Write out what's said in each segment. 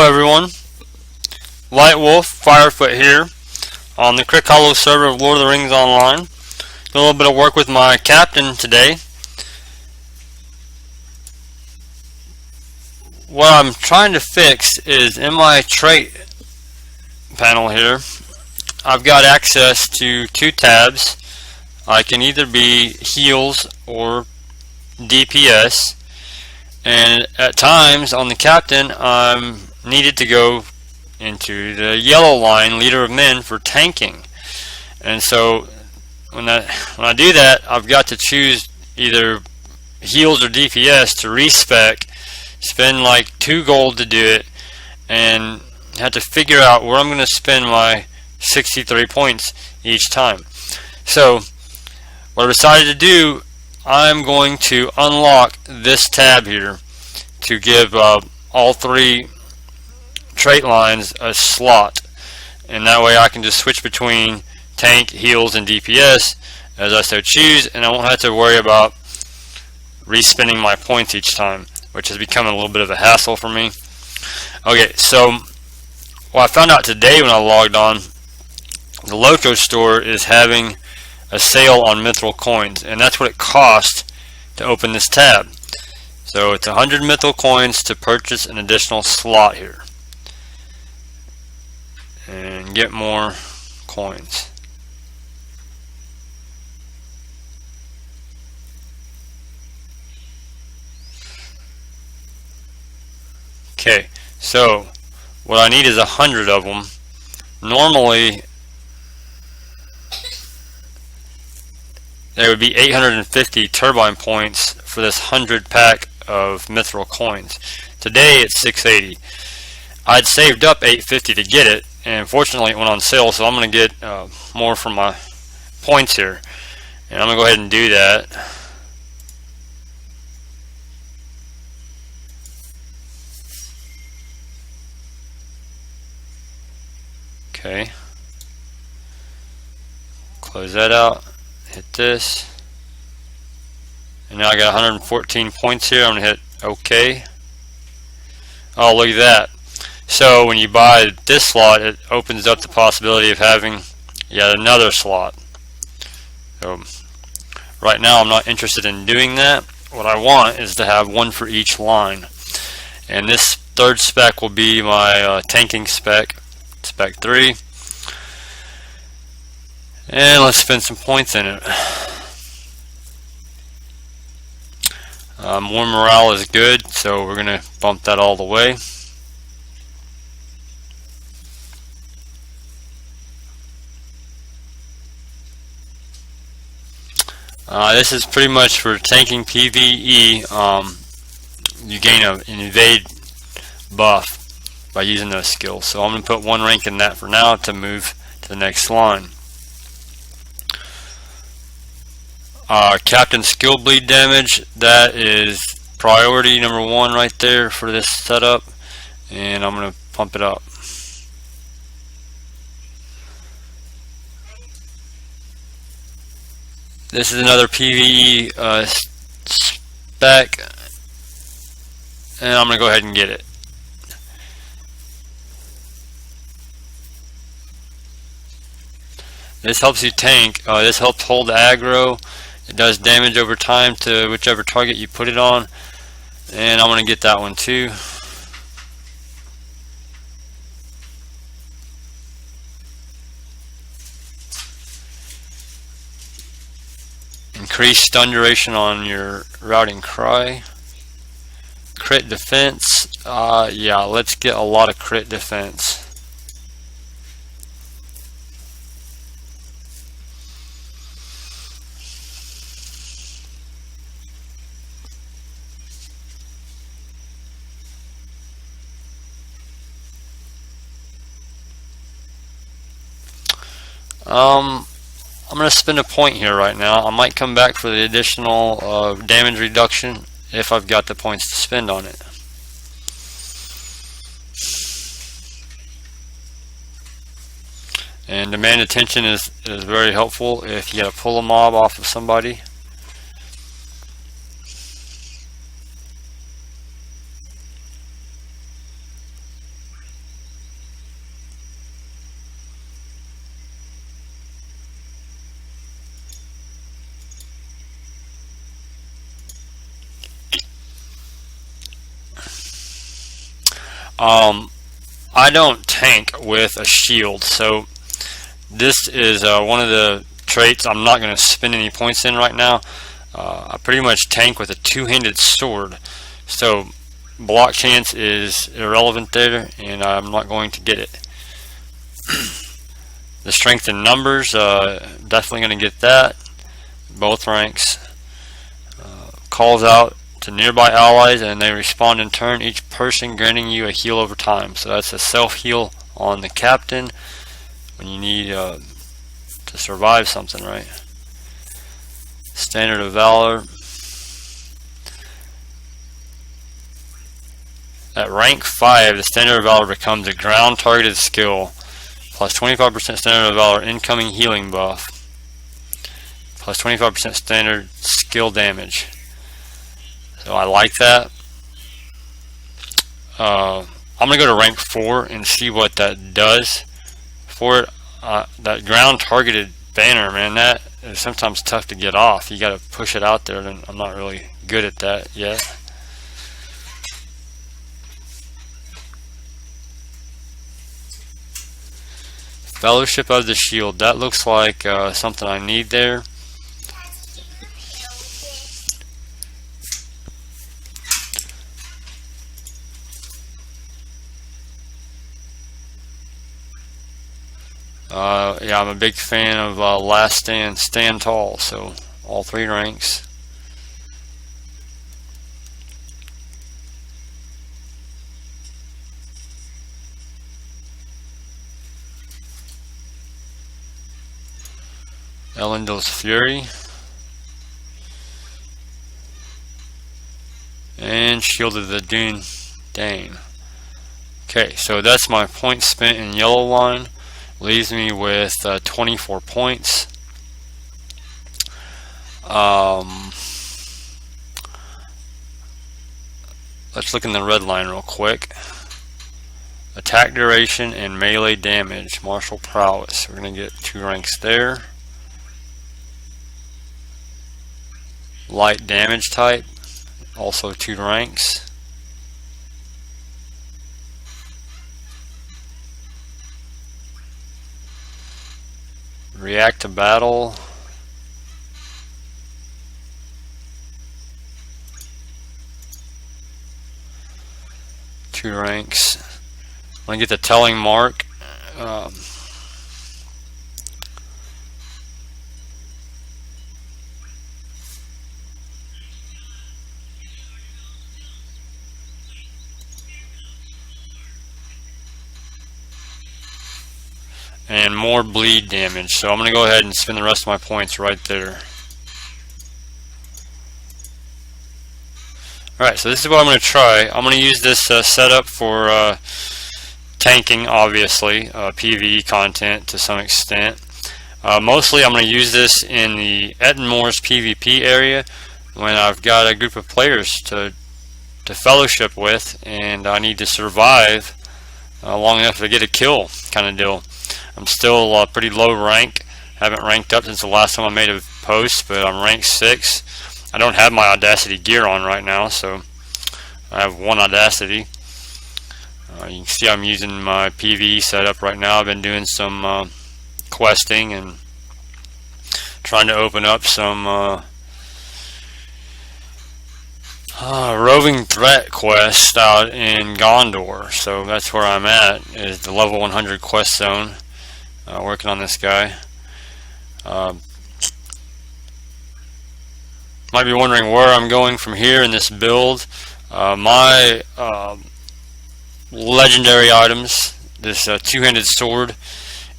Hello everyone, White Wolf Firefoot here on the Crick Hollow server of Lord of the Rings Online. Doing a little bit of work with my captain today. What I'm trying to fix is in my trait panel here, I've got access to two tabs. I can either be heals or DPS, and at times on the captain I'm needed to go into the yellow line, leader of men, for tanking. And so when I do that, I've got to choose either heals or DPS to respec, spend like 2 gold to do it, and have to figure out where I'm going to spend my 63 points each time. So what I decided to do, I'm going to unlock this tab here to give all 3 trait lines a slot, and that way I can just switch between tank, heals, and DPS as I so choose, and I won't have to worry about respinning my points each time, which has become a little bit of a hassle for me. Okay, so what I found out today when I logged on, the LOTRO store is having a sale on Mithril Coins, and that's what it costs to open this tab. So it's 100 Mithril Coins to purchase an additional slot here and get more coins. Okay, so what I need is 100 of them. Normally there would be 850 turbine points for this 100 pack of Mithril Coins. Today it's 680. I'd saved up 850 to get it, and unfortunately it went on sale, so I'm going to get more from my points here, and I'm going to go ahead and do that. Okay, close that out, hit this, and now I got 114 points here. I'm going to hit OK. Oh, look at that. So when you buy this slot, it opens up the possibility of having yet another slot. So right now I'm not interested in doing that. What I want is to have one for each line, and this third spec will be my tanking spec, spec 3, and let's spend some points in it. More morale is good, so we're going to bump that all the way. This is pretty much for tanking PvE. You gain an invade buff by using those skills. So I'm going to put 1 rank in that for now to move to the next line. Captain skill bleed damage, that is priority number 1 right there for this setup, and I'm going to pump it up. This is another PvE spec, and I'm going to go ahead and get it. This helps you tank. This helps hold aggro. It does damage over time to whichever target you put it on, and I'm going to get that one too. Increase stun duration on your routing cry. Crit defense. Yeah, let's get a lot of crit defense. I'm going to spend a point here right now. I might come back for the additional damage reduction if I've got the points to spend on it. And demand attention is very helpful if you got to pull a mob off of somebody. I don't tank with a shield, so this is one of the traits I'm not going to spend any points in right now. I pretty much tank with a two-handed sword, so block chance is irrelevant there, and I'm not going to get it. The strength in numbers, definitely going to get that. Both ranks. Calls out to nearby allies and they respond in turn, each person granting you a heal over time. So that's a self-heal on the captain when you need to survive something, right? Standard of Valor. At rank 5, the Standard of Valor becomes a ground targeted skill, plus 25% Standard of Valor incoming healing buff, plus 25% standard skill damage. So I like that. I'm going to go to rank 4 and see what that does for it. That ground targeted banner, man, that is sometimes tough to get off. You got to push it out there, and I'm not really good at that yet. Fellowship of the Shield, that looks like something I need there. Yeah, I'm a big fan of Last Stand, Stand Tall, so all 3 ranks. Elendil's Fury. And Shield of the Dane. Okay, so that's my points spent in yellow line. Leaves me with 24 points. Let's look in the red line real quick. Attack duration and melee damage. Martial prowess. We're going to get 2 ranks there. Light damage type. Also 2 ranks. React to battle. Two ranks. I'm going to get the telling mark. And more bleed damage, so I'm going to go ahead and spend the rest of my points right there. Alright, so this is what I'm going to try. I'm going to use this setup for tanking, obviously, PvE content to some extent. Mostly I'm going to use this in the Ettenmoor's PvP area when I've got a group of players to fellowship with and I need to survive long enough to get a kill kind of deal. I'm still pretty low rank. Haven't ranked up since the last time I made a post, but I'm rank 6. I don't have my Audacity gear on right now, so I have 1 Audacity. You can see I'm using my PvE setup right now. I've been doing some questing and trying to open up some roving threat quest out in Gondor. So that's where I'm at, is the level 100 quest zone. Working on this guy. Might be wondering where I'm going from here in this build. My legendary items, this two-handed sword,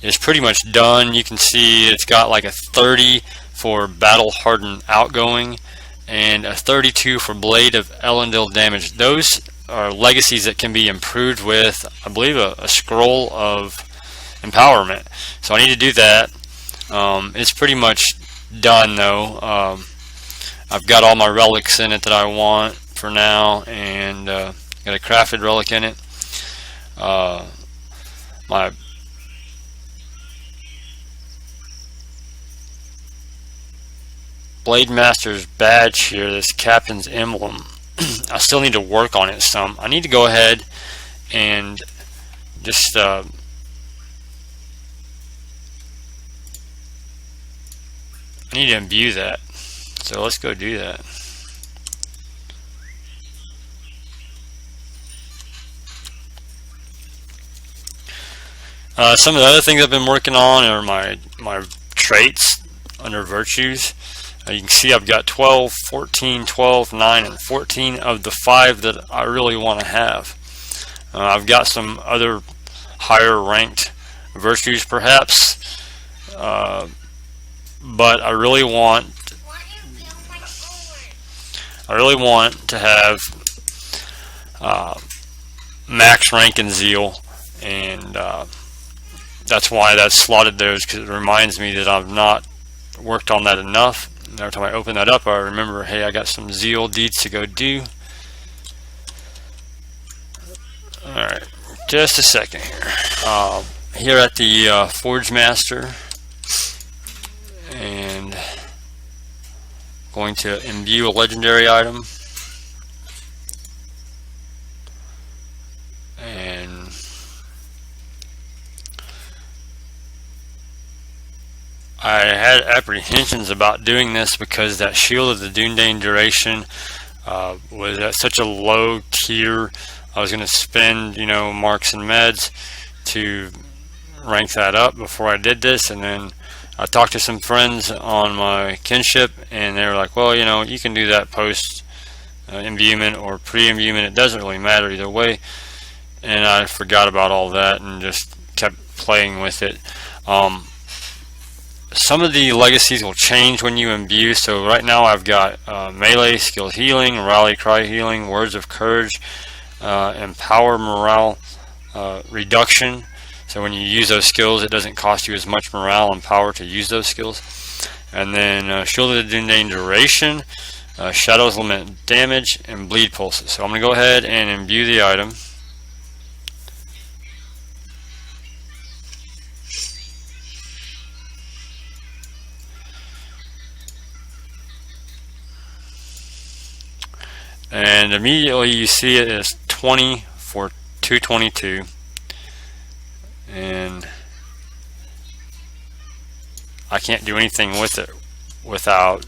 is pretty much done. You can see it's got like a 30 for battle hardened outgoing and a 32 for blade of Elendil damage. Those are legacies that can be improved with, I believe, a scroll of empowerment. So I need to do that. It's pretty much done though. I've got all my relics in it that I want for now, and got a crafted relic in it. My Blade Master's badge here, this captain's emblem, I still need to work on it some. I need to go ahead and just I need to imbue that. So let's go do that. Some of the other things I've been working on are my traits under virtues. You can see I've got 12, 14, 12, 9, and 14 of the 5 that I really want to have. I've got some other higher ranked virtues perhaps, but I really want to have max rank in zeal, and that's why that's slotted there, because it reminds me that I've not worked on that enough. And every time I open that up, I remember, hey, I got some zeal deeds to go do. Alright, just a second here. Here at the Forge Master, and going to imbue a legendary item, and I had apprehensions about doing this because that Shield of the Dundane duration was at such a low tier. I was going to spend, marks and meds to rank that up before I did this, and then I talked to some friends on my kinship, and they were like, well, you can do that post imbuement or pre-imbuement. It doesn't really matter either way. And I forgot about all that and just kept playing with it. Some of the legacies will change when you imbue. So right now I've got melee, skill healing, rally cry healing, words of courage, empower morale reduction. So when you use those skills, it doesn't cost you as much morale and power to use those skills. And then Shield of the Dundane duration, shadows limit damage, and bleed pulses. So I'm going to go ahead and imbue the item. And immediately you see it as 20 for 222, and I can't do anything with it without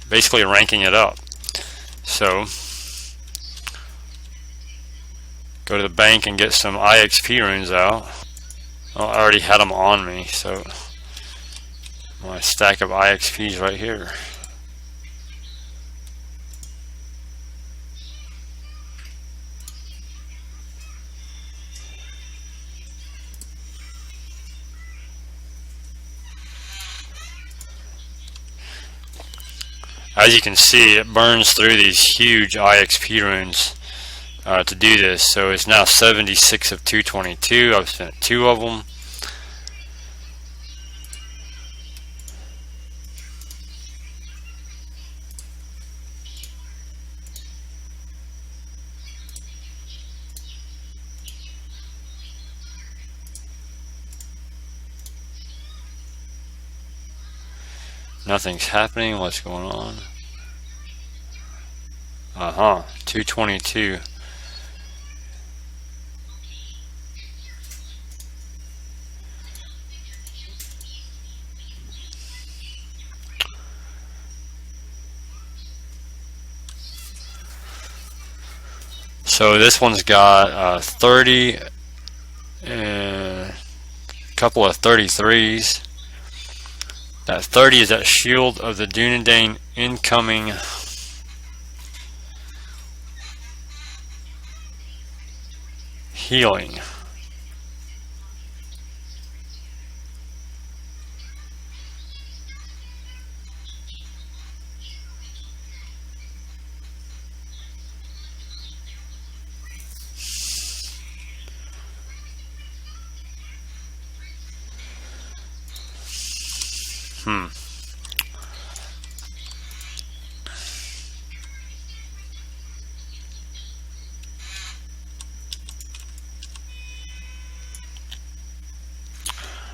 basically ranking it up. So go to the bank and get some IXP runes out. Well, I already had them on me, so my stack of IXP is right here. As you can see, it burns through these huge IXP runes to do this. So it's now 76 of 222. I've spent 2 of them. Nothing's happening. What's going on? 222. So this one's got 30 and a couple of 33s. That 30 is that Shield of the Dundane incoming healing.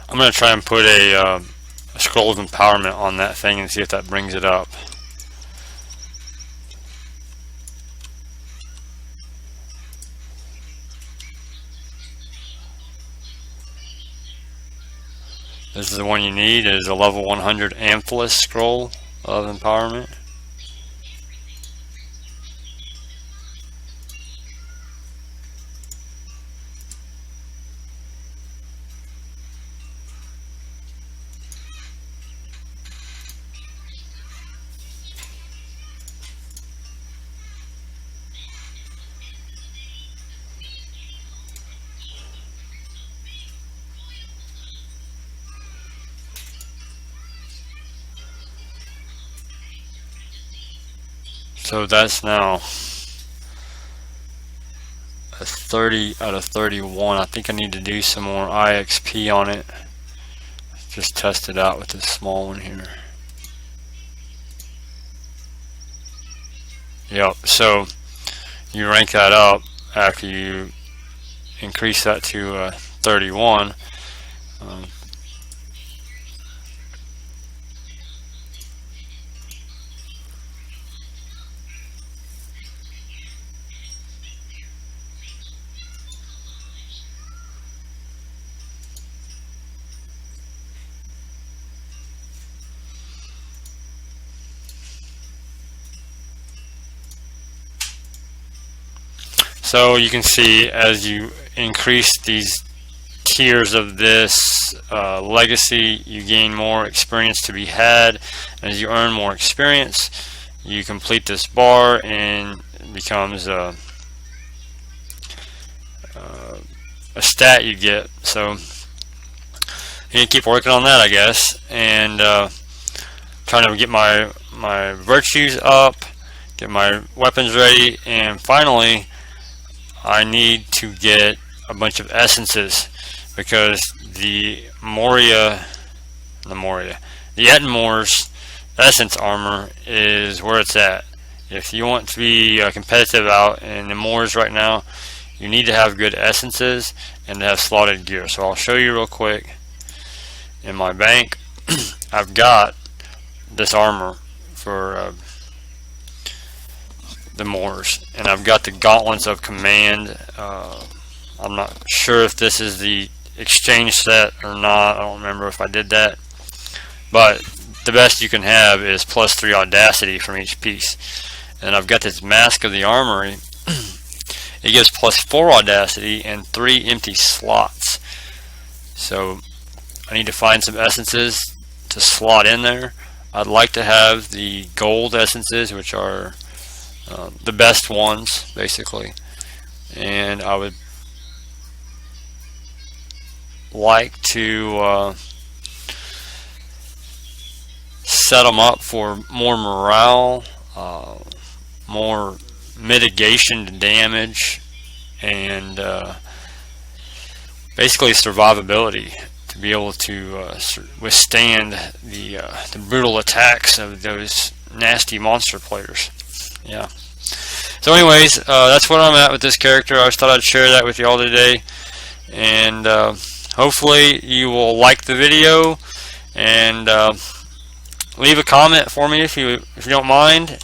I'm going to try and put a scroll of empowerment on that thing and see if that brings it up. This is the one you need. It is a level 100 Amphless Scroll of Empowerment. So that's now a 30 out of 31. I think I need to do some more IXP on it. Just test it out with this small one here. Yep, so you rank that up after you increase that to 31. So you can see as you increase these tiers of this legacy, you gain more experience to be had. As you earn more experience, you complete this bar and it becomes a stat you get. So you need to keep working on that, I guess, and trying to get my virtues up, get my weapons ready, and finally I need to get a bunch of essences, because the Ettenmore's essence armor is where it's at. If you want to be competitive out in the Moors right now, you need to have good essences and to have slotted gear. So I'll show you real quick. In my bank, I've got this armor for the Moors, and I've got the Gauntlets of Command. I'm not sure if this is the exchange set or not. I don't remember if I did that, but the best you can have is +3 audacity from each piece. And I've got this Mask of the Armory. It gives +4 audacity and 3 empty slots. So I need to find some essences to slot in there. I'd like to have the gold essences, which are the best ones, basically, and I would like to set them up for more morale, more mitigation to damage, and basically survivability, to be able to withstand the brutal attacks of those nasty monster players. Yeah. So anyways, that's where I'm at with this character. I just thought I'd share that with you all today, and hopefully you will like the video, and leave a comment for me if you don't mind.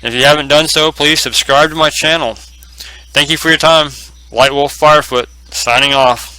If you haven't done so, please subscribe to my channel. Thank you for your time. White Wolf Firefoot signing off.